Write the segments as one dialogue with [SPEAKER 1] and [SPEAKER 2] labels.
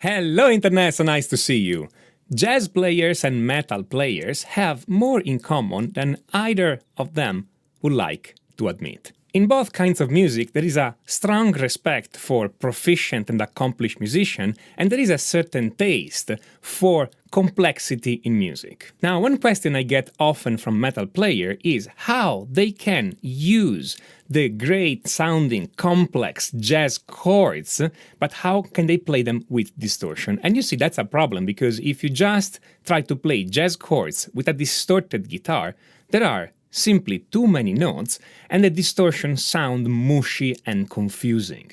[SPEAKER 1] Hello Internet, so nice to see you! Jazz players and metal players have more in common than either of them would like to admit. In both kinds of music there is a strong respect for proficient and accomplished musicians, and there is a certain taste for complexity in music. Now, one question I get often from metal players is how they can use the great sounding complex jazz chords, but how can they play them with distortion? And you see, that's a problem, because if you just try to play jazz chords with a distorted guitar, there are simply too many notes, and the distortion sound mushy and confusing.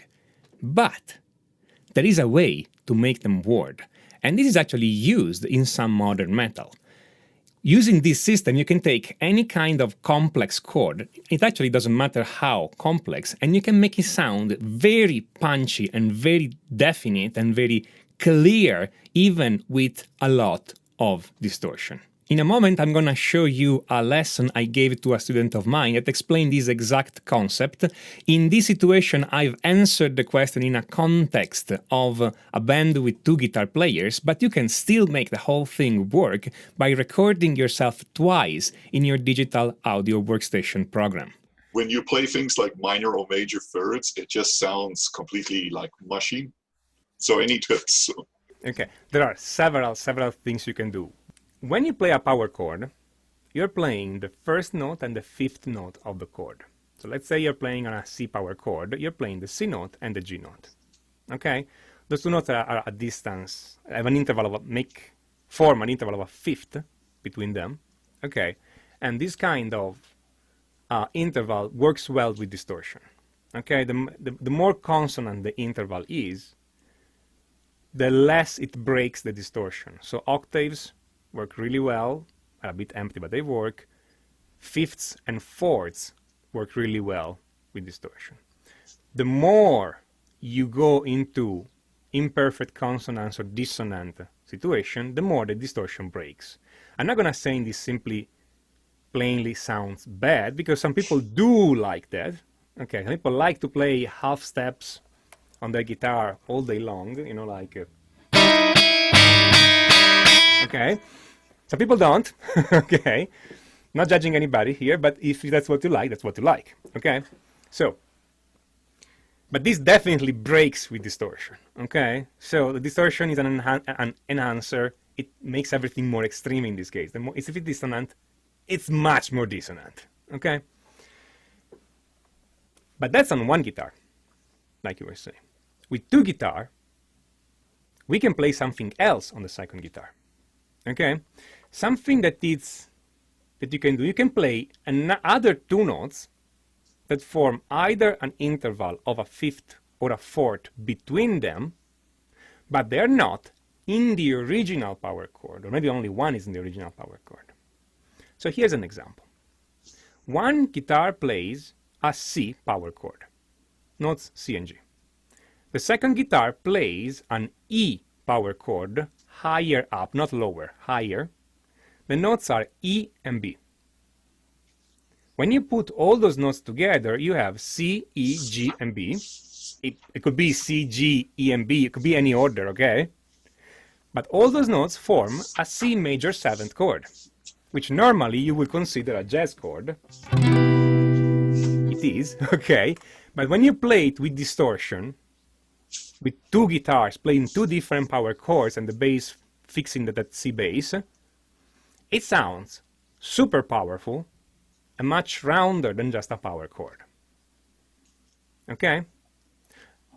[SPEAKER 1] But there is a way to make them work, and this is actually used in some modern metal. Using this system, you can take any kind of complex chord, it actually doesn't matter how complex, and you can make it sound very punchy and very definite and very clear, even with a lot of distortion. In a moment, I'm going to show you a lesson I gave to a student of mine that explained this exact concept. In this situation, I've answered the question in a context of a band with two guitar players, but you can still make the whole thing work by recording yourself twice in your digital audio workstation program.
[SPEAKER 2] When you play things like minor or major thirds, it just sounds completely like mushy. So any tips?
[SPEAKER 1] Okay, there are several things you can do. When you play a power chord, you're playing the first note and the fifth note of the chord. So let's say you're playing on a C power chord, you're playing the C note and the G note. Okay? Those two notes are a distance, have an interval of form an interval of a fifth between them. Okay? And this kind of interval works well with distortion. Okay? The more consonant the interval is, the less it breaks the distortion. So octaves work really well, are a bit empty, but they work. Fifths and fourths work really well with distortion. The more you go into imperfect consonants or dissonant situation, the more the distortion breaks. I'm not going to say this simply plainly sounds bad, because some people do like that. Okay, some people like to play half steps on their guitar all day long, you know, like okay. Some people don't. Okay. Not judging anybody here, but if that's what you like, that's what you like. Okay. So, but this definitely breaks with distortion. Okay. So the distortion is an enhancer. It makes everything more extreme in this case. If it's dissonant, it's much more dissonant. Okay. But that's on one guitar, like you were saying. With two guitars, we can play something else on the second guitar. Okay, something that you can do. You can play other two notes that form either an interval of a fifth or a fourth between them, but they're not in the original power chord, or maybe only one is in the original power chord. So here's an example. One guitar plays a C power chord, notes C and G. The second guitar plays an E power chord, higher up, not lower, higher. The notes are E and B. When you put all those notes together, you have C, E, G, and B. It could be C, G, E, and B. It could be any order, okay? But all those notes form a C major seventh chord, which normally you would consider a jazz chord. It is, okay? But when you play it with distortion, with two guitars playing two different power chords and the bass fixing that C bass, it sounds super powerful and much rounder than just a power chord. Okay?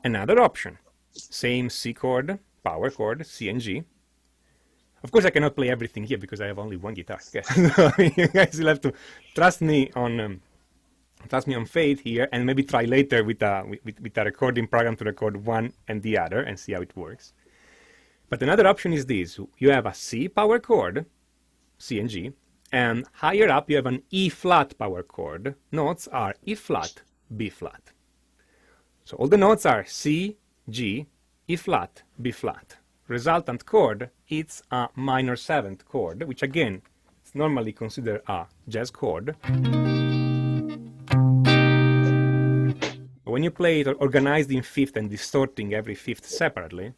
[SPEAKER 1] Another option, same C chord, power chord, C and G. Of course, I cannot play everything here because I have only one guitar. Okay? So you guys will have to trust me on faith here, and maybe try later with a recording program to record one and the other and see how it works. But another option is this. You have a C power chord, C and G, and higher up you have an E flat power chord. Notes are E flat, B flat. So all the notes are C, G, E flat, B flat. Resultant chord, it's a minor seventh chord, which again is normally considered a jazz chord. When you play it organized in fifth and distorting every fifth separately,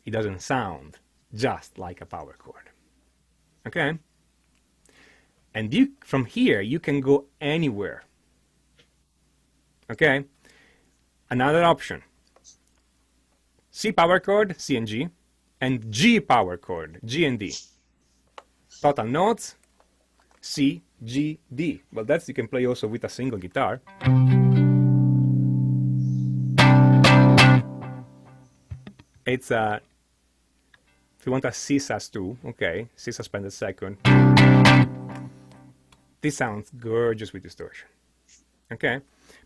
[SPEAKER 1] it doesn't sound just like a power chord. Okay? And from here, you can go anywhere. Okay? Another option. C power chord, C and G, and G power chord, G and D. Total notes, C, G, D. Well, you can play also with a single guitar. It's if you want a C sus2, okay, C suspended second. This sounds gorgeous with distortion. Okay?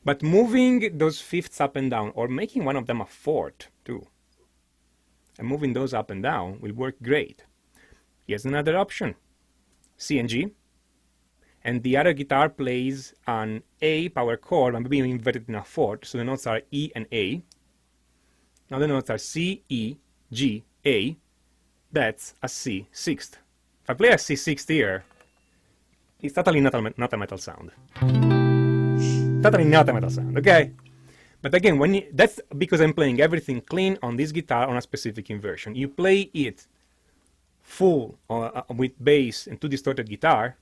[SPEAKER 1] But moving those fifths up and down, or making one of them a fourth too, and moving those up and down will work great. Here's another option. C and G. And the other guitar plays an A power chord, and maybe inverted in a fourth, so the notes are E and A. Now the notes are C, E, G, A. That's a C sixth. If I play a C sixth here, it's totally not a metal sound. Totally not a metal sound, okay? But again, that's because I'm playing everything clean on this guitar on a specific inversion. You play it full with bass and two distorted guitar,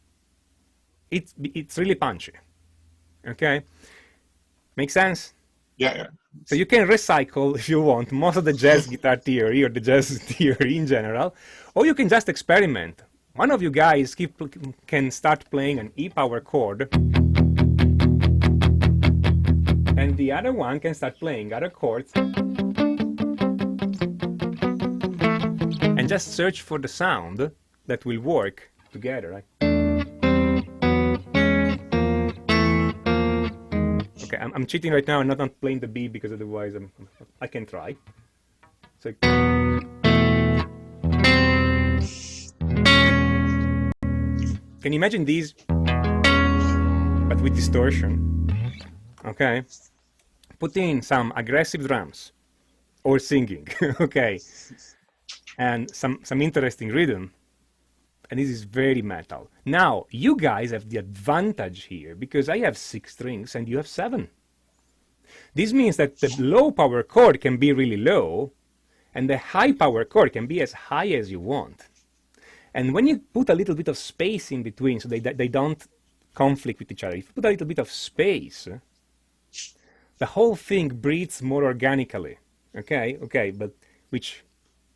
[SPEAKER 1] it's really punchy, okay? Make sense?
[SPEAKER 2] Yeah.
[SPEAKER 1] So you can recycle, if you want, most of the jazz guitar theory or the jazz theory in general, or you can just experiment. One of you guys can start playing an E power chord, and the other one can start playing other chords, and just search for the sound that will work together, right? Okay, I'm cheating right now. I'm not playing the B because otherwise I can try. So, can you imagine these, but with distortion? Okay, put in some aggressive drums or singing, okay, and some interesting rhythm. And this is very metal. Now, you guys have the advantage here because I have 6 strings and you have 7. This means that the low power chord can be really low and the high power chord can be as high as you want. And when you put a little bit of space in between so they don't conflict with each other, if you put a little bit of space, the whole thing breathes more organically. Okay, but which,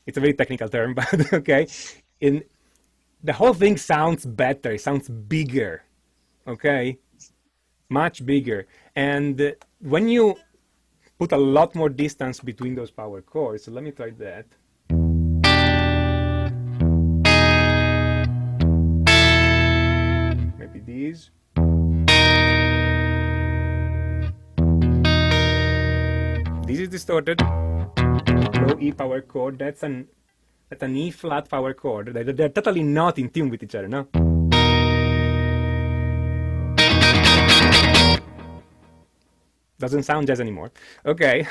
[SPEAKER 1] it's a very technical term, but okay. The whole thing sounds better, it sounds bigger, okay? Much bigger. And when you put a lot more distance between those power chords, so let me try that. Maybe these. This is distorted, low E power chord, that's an E flat power chord. They're totally not in tune with each other, no? Doesn't sound jazz anymore. Okay,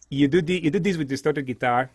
[SPEAKER 1] you do this with distorted guitar.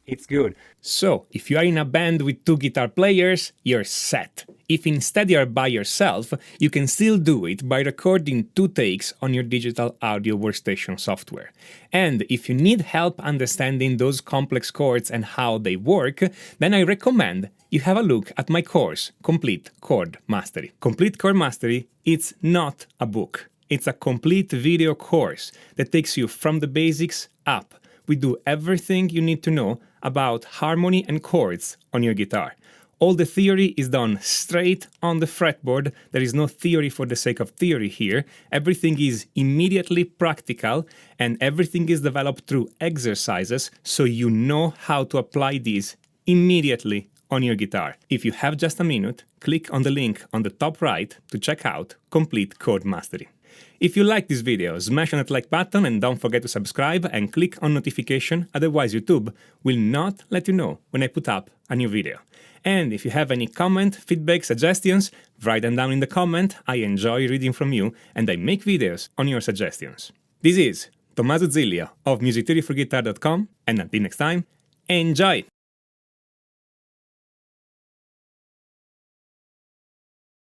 [SPEAKER 1] It's good. So, if you are in a band with 2 guitar players, you're set. If instead you are by yourself, you can still do it by recording 2 takes on your digital audio workstation software. And if you need help understanding those complex chords and how they work, then I recommend you have a look at my course, Complete Chord Mastery. Complete Chord Mastery, it's not a book. It's a complete video course that takes you from the basics up. We do everything you need to know about harmony and chords on your guitar. All the theory is done straight on the fretboard. There is no theory for the sake of theory here. Everything is immediately practical and everything is developed through exercises so you know how to apply these immediately on your guitar. If you have just a minute, click on the link on the top right to check out Complete Chord Mastery. If you like this video, smash on that like button and don't forget to subscribe and click on notification, otherwise YouTube will not let you know when I put up a new video. And if you have any comment, feedback, suggestions, write them down in the comment. I enjoy reading from you and I make videos on your suggestions. This is Tommaso Zilio of musictheoryforguitar.com, and until next time, enjoy!